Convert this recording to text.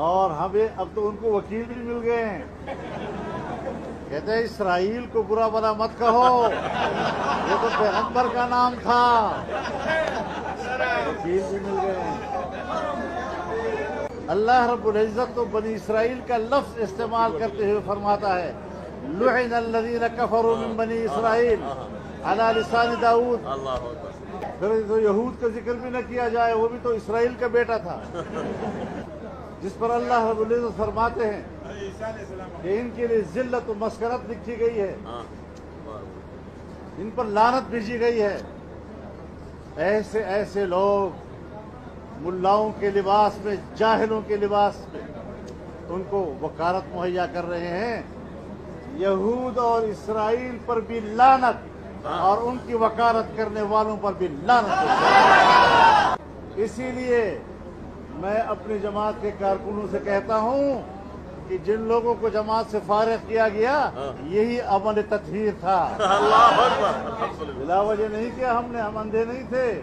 اور ہمیں اب تو ان کو وکیل بھی مل گئے ہیں. کہتے ہیں اسرائیل کو برا بھلا مت کہو، یہ تو پیغمبر کا نام تھا. وکیل بھی مل گئے ہیں. اللہ رب العزت تو بنی اسرائیل کا لفظ استعمال کرتے ہوئے فرماتا ہے لعن الذین کفروا من بنی اسرائیل علی لسان داؤد. پھر تو یہود کا ذکر بھی نہ کیا جائے، وہ بھی تو اسرائیل کا بیٹا تھا، جس پر اللہ رب العزت فرماتے ہیں کہ ان کے لیے ذلت و مسکرت لکھی گئی ہے، ان پر لعنت بھیجی گئی ہے. ایسے ایسے لوگ ملاؤں کے لباس میں، جاہلوں کے لباس میں ان کو وکالت مہیا کر رہے ہیں. یہود اور اسرائیل پر بھی لعنت اور ان کی وکالت کرنے والوں پر بھی لعنت. اسی لیے میں اپنی جماعت کے کارکنوں سے کہتا ہوں کہ جن لوگوں کو جماعت سے فارغ کیا گیا یہی عمل تطہیر تھا، بلا وجہ نہیں کہ ہم اندھے نہیں تھے.